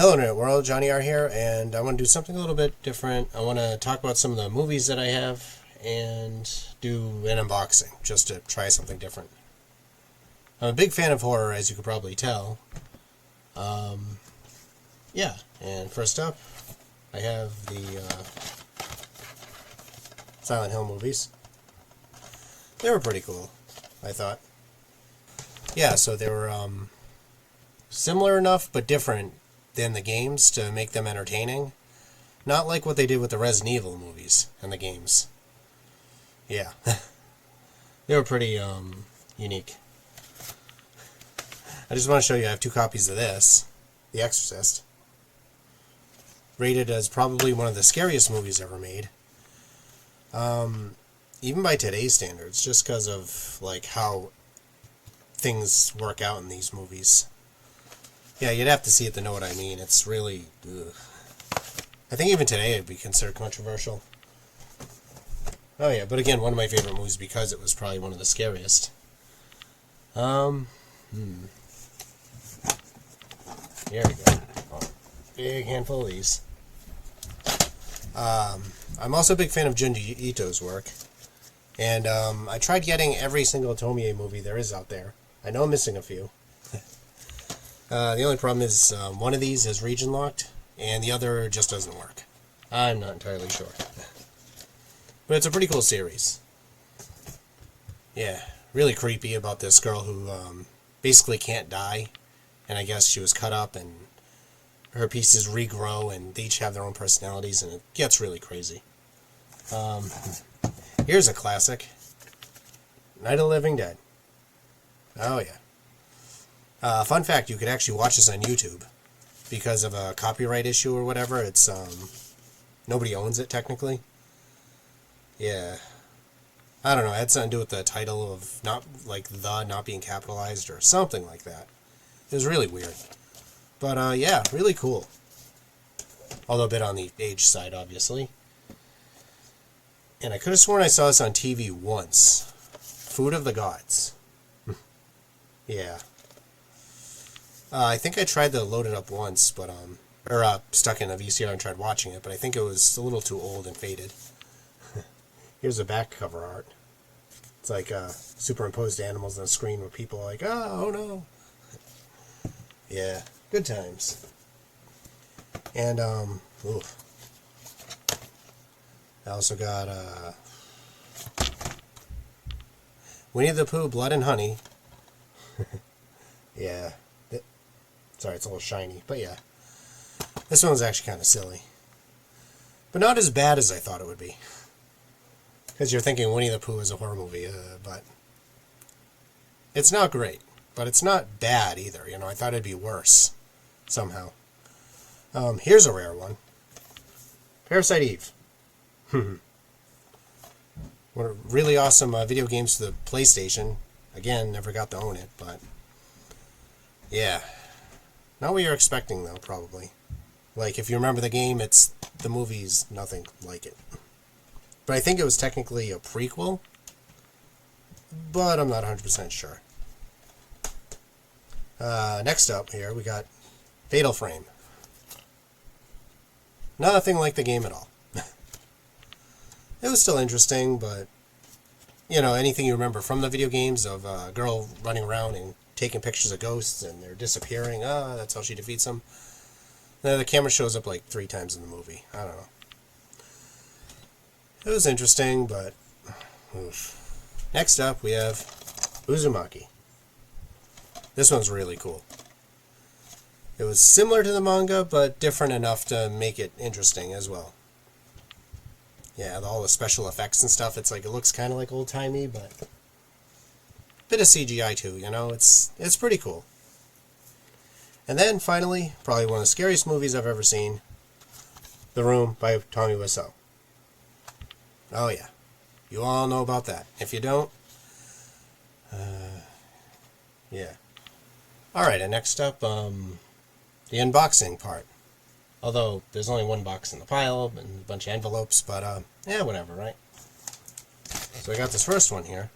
Hello Internet World, Johnny R here, and I want to do something a little bit different. I want to talk about some of the movies that I have and do an unboxing, just to try something different. I'm a big fan of horror, as you could probably tell. Yeah, and first up, I have the Silent Hill movies. They were pretty cool, I thought. Yeah, so they were similar enough but different than the games to make them entertaining. Not like what they did with the Resident Evil movies and the games. Yeah. They were pretty unique. I just want to show you I have 2 copies of this. The Exorcist. Rated as probably one of the scariest movies ever made. Even by today's standards, just because of like how things work out in these movies. Yeah, you'd have to see it to know what I mean. It's really... ugh. I think even today it'd be considered controversial. Oh yeah, but again, one of my favorite movies because it was probably one of the scariest. Here we go. Oh, big handful of these. I'm also a big fan of Junji Ito's work. And I tried getting every single Tomie movie there is out there. I know I'm missing a few. The only problem is one of these is region locked, and the other just doesn't work. I'm not entirely sure. But it's a pretty cool series. Yeah, really creepy about this girl who basically can't die, and I guess she was cut up, and her pieces regrow, and they each have their own personalities, and it gets really crazy. Here's a classic. Night of the Living Dead. Oh yeah. Fun fact, you could actually watch this on YouTube because of a copyright issue or whatever. It's, nobody owns it technically. Yeah. I don't know, it had something to do with the title of not being capitalized or something like that. It was really weird. But, yeah, really cool. Although a bit on the age side, obviously. And I could have sworn I saw this on TV once. Food of the Gods. Yeah. I think I tried to load it up once, but, stuck in a VCR and tried watching it, but I think it was a little too old and faded. Here's the back cover art. It's like, superimposed animals on the screen where people are like, oh no. Yeah, good times. And, oof. I also got, Winnie the Pooh, Blood and Honey. Yeah. Sorry, it's a little shiny, but yeah. This one's actually kind of silly. But not as bad as I thought it would be. Because you're thinking Winnie the Pooh is a horror movie, but... It's not great, but it's not bad either, you know, I thought it'd be worse. Somehow. Here's a rare one. Parasite Eve. One of really awesome video games to the PlayStation. Again, never got to own it, but... Yeah. Not what you're expecting, though, probably. Like, if you remember the game, the movie's nothing like it. But I think it was technically a prequel, but I'm not 100% sure. Next up here, we got Fatal Frame. Nothing like the game at all. It was still interesting, but, you know, anything you remember from the video games of a girl running around and taking pictures of ghosts and they're disappearing. That's how she defeats them. Then the camera shows up like 3 times in the movie. I don't know. It was interesting, but... oof. Next up, we have Uzumaki. This one's really cool. It was similar to the manga, but different enough to make it interesting as well. Yeah, all the special effects and stuff, it's like, it looks kind of like old-timey, but... bit of CGI too, you know, it's pretty cool. And then finally, probably one of the scariest movies I've ever seen, The Room by Tommy Wiseau. Oh yeah, you all know about that. If you don't, yeah. Alright, and next up, the unboxing part. Although, there's only one box in the pile, and a bunch of envelopes, but, yeah, whatever, right? So I got this first one here.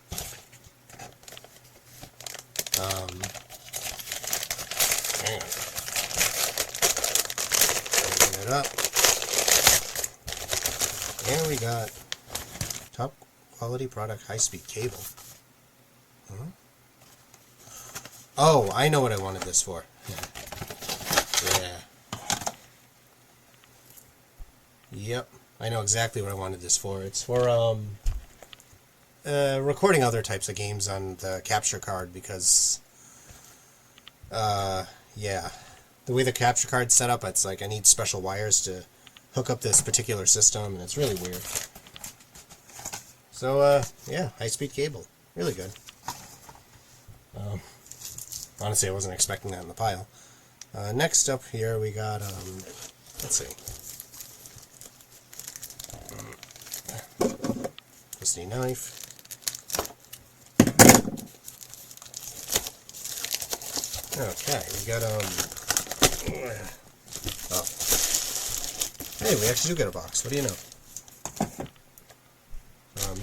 Hang on. it up. And we got top quality product high-speed cable. Huh? Oh, I know what I wanted this for. Yeah. Yep, I know exactly what I wanted this for. It's for recording other types of games on the capture card because, yeah, the way the capture card's set up, it's like I need special wires to hook up this particular system, and it's really weird. So, yeah, high-speed cable. Really good. Honestly, I wasn't expecting that in the pile. Next up here, we got, let's see. Twisty knife. Okay, we got, oh. Hey, we actually do get a box. What do you know?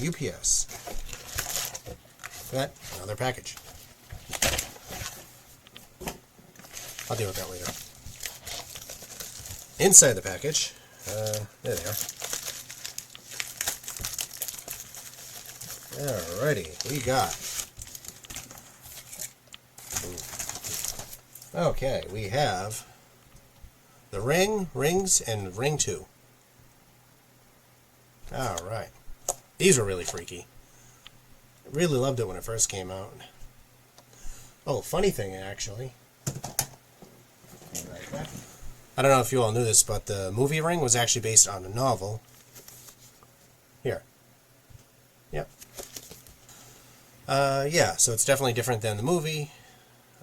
UPS. That, another package. I'll deal with that later. Inside the package, there they are. Alrighty, we got. Okay, we have the ring, rings, and ring 2. Alright. These were really freaky. I really loved it when it first came out. Oh, funny thing actually. I don't know if you all knew this, but the movie Ring was actually based on a novel. Here. Yep. Yeah, so it's definitely different than the movie.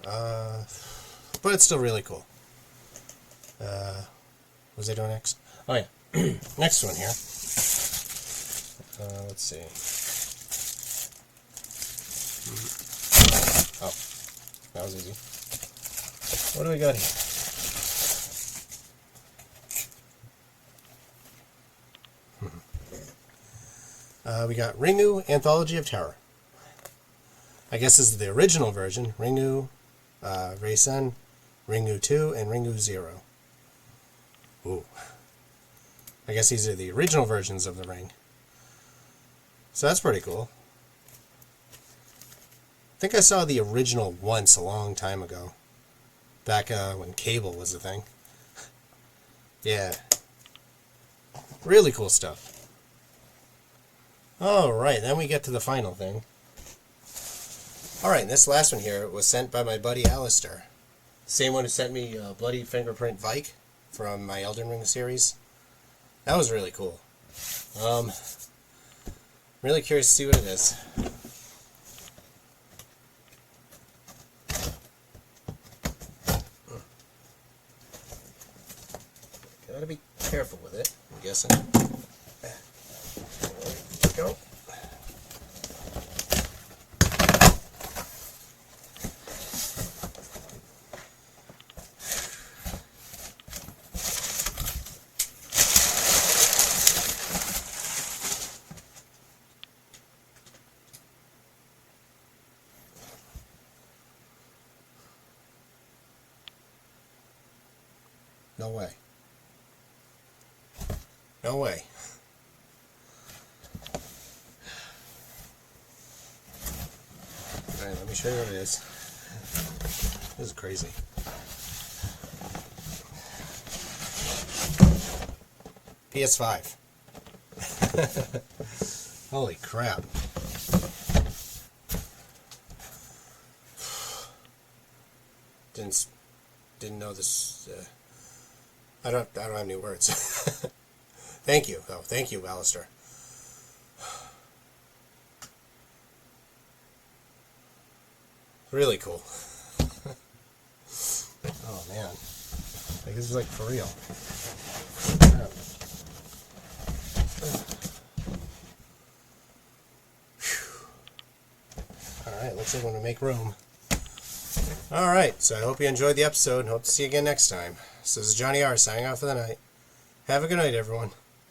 But it's still really cool. What was I doing next? Oh yeah. Next one here. Let's see. Oh, that was easy. What do we got here? We got Ringu Anthology of Terror. I guess this is the original version. Ringu, Reisen, Ringu 2, and Ringu 0. Ooh. I guess these are the original versions of the ring. So that's pretty cool. I think I saw the original once a long time ago. Back when cable was a thing. Yeah. Really cool stuff. Alright, then we get to the final thing. Alright, this last one here was sent by my buddy Alstore. Same one who sent me Bloody Fingerprint Vike from my Elden Ring series. That was really cool. Really curious to see what it is. Gotta be careful with it, I'm guessing. There we go. No way. No way. Alright, let me show you what it is. This is crazy. PS5. Holy crap. Didn't know this. I don't have any words. Thank you, though. Thank you, Alstore. Really cool. Oh man, like this is like for real. All right, looks like I'm gonna make room. All right, so I hope you enjoyed the episode and hope to see you again next time. So this is Johnny R signing off for the night. Have a good night, everyone.